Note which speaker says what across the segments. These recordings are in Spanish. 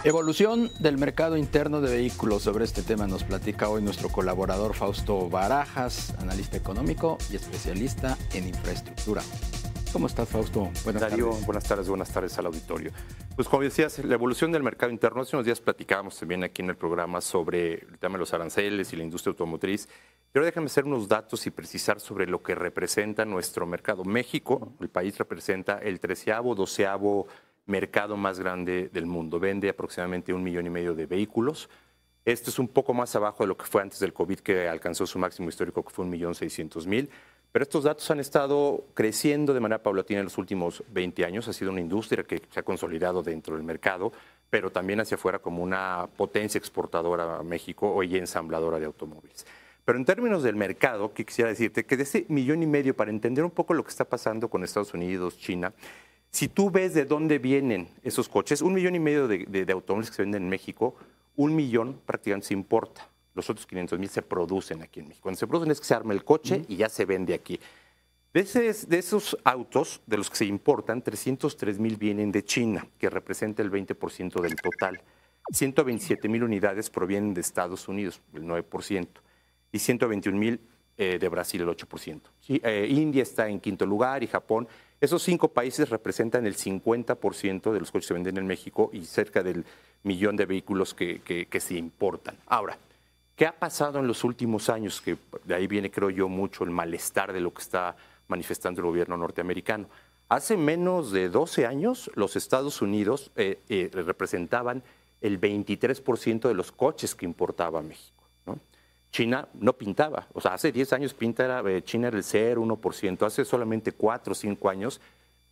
Speaker 1: Evolución del mercado interno de vehículos. Sobre este tema nos platica hoy nuestro colaborador Fausto Barajas, analista económico y especialista en infraestructura. ¿Cómo estás, Fausto?
Speaker 2: Buenas tardes. Buenas tardes al auditorio. Pues como decías, la evolución del mercado interno, hace unos días platicábamos también aquí en el programa sobre el tema de los aranceles y la industria automotriz. Pero déjame hacer unos datos y precisar sobre lo que representa nuestro mercado. México, el país, representa el 13º, 12º mercado más grande del mundo. Vende aproximadamente 1,5 millones de vehículos. Esto es un poco más abajo de lo que fue antes del COVID, que alcanzó su máximo histórico, que fue 1,600,000. Pero estos datos han estado creciendo de manera paulatina en los últimos 20 años. Ha sido una industria que se ha consolidado dentro del mercado, pero también hacia afuera como una potencia exportadora a México y ensambladora de automóviles. Pero en términos del mercado, que quisiera decirte que de ese 1,5 millones, para entender un poco lo que está pasando con Estados Unidos, China, si tú ves de dónde vienen esos coches, 1,5 millones de automóviles que se venden en México, 1 millón prácticamente se importa. Los otros 500,000 se producen aquí en México. Cuando se producen es que se arma el coche y ya se vende aquí. De esos autos, de los que se importan, 303,000 vienen de China, que representa el 20% del total. 127,000 unidades provienen de Estados Unidos, el 9%, y 121,000 de Brasil, el 8%. India está en quinto lugar y Japón. Esos 5 países representan el 50% de los coches que se venden en México y cerca del 1 millón de vehículos que se importan. Ahora, ¿qué ha pasado en los últimos años? Que de ahí viene, creo yo, mucho el malestar de lo que está manifestando el gobierno norteamericano. Hace menos de 12 años, los Estados Unidos representaban el 23% de los coches que importaba México, ¿no? China no pintaba, o sea, hace 10 años China era el 0, 1%. Hace solamente 4 o 5 años,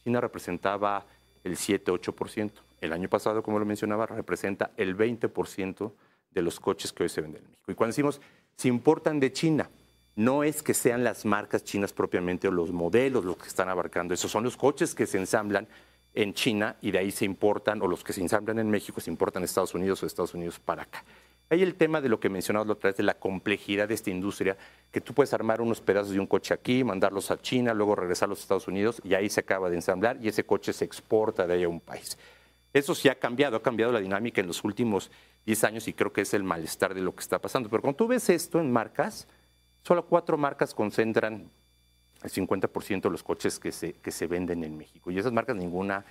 Speaker 2: China representaba el 7, 8%. El año pasado, como lo mencionaba, representa el 20% de los coches que hoy se venden en México. Y cuando decimos se importan de China, no es que sean las marcas chinas propiamente o los modelos los que están abarcando. Esos son los coches que se ensamblan en China y de ahí se importan, o los que se ensamblan en México se importan a Estados Unidos o de Estados Unidos para acá. Hay el tema de lo que mencionabas la otra vez, de la complejidad de esta industria, que tú puedes armar unos pedazos de un coche aquí, mandarlos a China, luego regresar a los Estados Unidos y ahí se acaba de ensamblar y ese coche se exporta de ahí a un país. Eso sí ha cambiado la dinámica en los últimos 10 años y creo que es el malestar de lo que está pasando. Pero cuando tú ves esto en marcas, solo 4 marcas concentran el 50% de los coches que se venden en México. Y esas marcas ninguna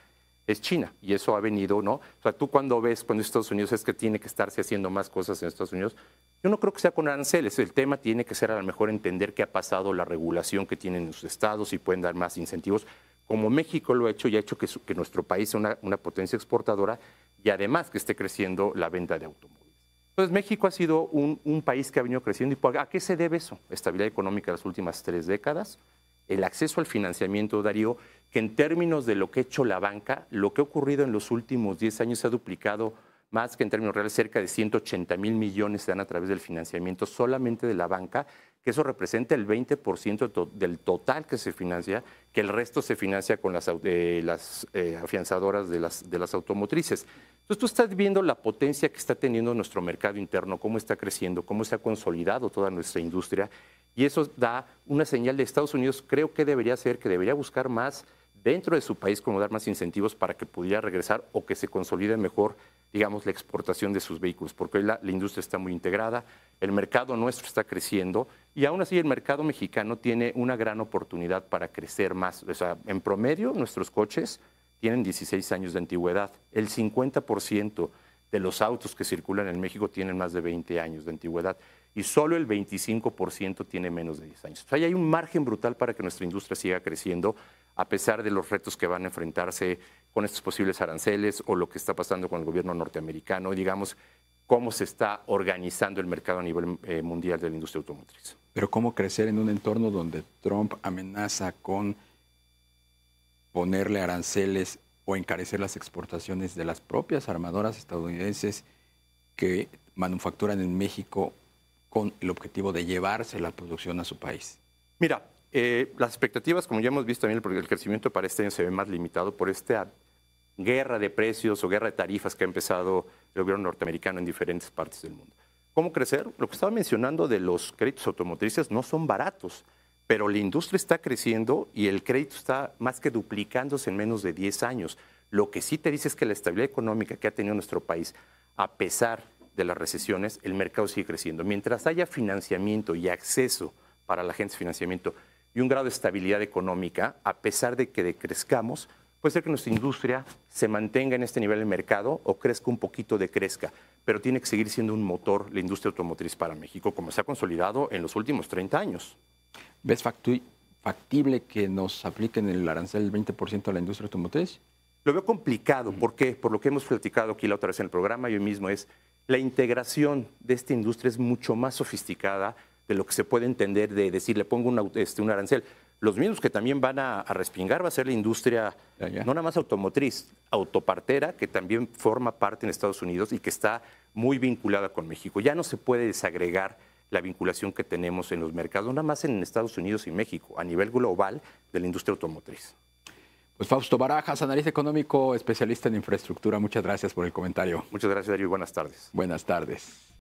Speaker 2: es China. Y eso ha venido, ¿no? O sea, tú cuando Estados Unidos es que tiene que estarse haciendo más cosas en Estados Unidos, yo no creo que sea con aranceles. El tema tiene que ser a lo mejor entender qué ha pasado, la regulación que tienen los estados y pueden dar más incentivos, como México lo ha hecho y ha hecho que nuestro país sea una potencia exportadora y además que esté creciendo la venta de automóviles. Entonces, México ha sido un país que ha venido creciendo. ¿Y a qué se debe eso? Estabilidad económica de las últimas 3 décadas, el acceso al financiamiento, Darío, que en términos de lo que ha hecho la banca, lo que ha ocurrido en los últimos 10 años se ha duplicado más que en términos reales, cerca de 180,000 millones se dan a través del financiamiento solamente de la banca, que eso representa el 20% del total que se financia, que el resto se financia con las afianzadoras de las automotrices. Entonces tú estás viendo la potencia que está teniendo nuestro mercado interno, cómo está creciendo, cómo se ha consolidado toda nuestra industria, y eso da una señal de Estados Unidos, creo que debería buscar más dentro de su país, como dar más incentivos para que pudiera regresar o que se consolide mejor, digamos, la exportación de sus vehículos, porque hoy la industria está muy integrada, el mercado nuestro está creciendo y aún así el mercado mexicano tiene una gran oportunidad para crecer más. O sea, en promedio nuestros coches tienen 16 años de antigüedad. El 50% de los autos que circulan en México tienen más de 20 años de antigüedad y solo el 25% tiene menos de 10 años. O sea, hay un margen brutal para que nuestra industria siga creciendo a pesar de los retos que van a enfrentarse con estos posibles aranceles o lo que está pasando con el gobierno norteamericano, digamos, cómo se está organizando el mercado a nivel mundial de la industria automotriz.
Speaker 1: Pero cómo crecer en un entorno donde Trump amenaza con ponerle aranceles o encarecer las exportaciones de las propias armadoras estadounidenses que manufacturan en México con el objetivo de llevarse la producción a su país.
Speaker 2: Mira, las expectativas, como ya hemos visto también, porque el crecimiento para este año se ve más limitado por esta guerra de precios o guerra de tarifas que ha empezado el gobierno norteamericano en diferentes partes del mundo. ¿Cómo crecer? Lo que estaba mencionando de los créditos automotrices no son baratos, pero la industria está creciendo y el crédito está más que duplicándose en menos de 10 años. Lo que sí te dice es que la estabilidad económica que ha tenido nuestro país, a pesar de las recesiones, el mercado sigue creciendo. Mientras haya financiamiento y acceso para la gente, financiamiento y un grado de estabilidad económica, a pesar de que decrezcamos, puede ser que nuestra industria se mantenga en este nivel de mercado o crezca un poquito, decrezca, pero tiene que seguir siendo un motor la industria automotriz para México, como se ha consolidado en los últimos 30 años.
Speaker 1: ¿Ves factible que nos apliquen el arancel del 20% a la industria automotriz?
Speaker 2: Lo veo complicado. ¿Por qué? Por lo que hemos platicado aquí la otra vez en el programa y hoy mismo es la integración de esta industria es mucho más sofisticada de lo que se puede entender de decir, le pongo un arancel. Los mismos que también van a respingar va a ser la industria, no nada más automotriz, autopartera, que también forma parte en Estados Unidos y que está muy vinculada con México. Ya no se puede desagregar la vinculación que tenemos en los mercados, no nada más en Estados Unidos y México, a nivel global de la industria automotriz.
Speaker 1: Pues Fausto Barajas, analista económico, especialista en infraestructura. Muchas gracias por el comentario.
Speaker 2: Muchas gracias, Darío, y buenas tardes.
Speaker 1: Buenas tardes.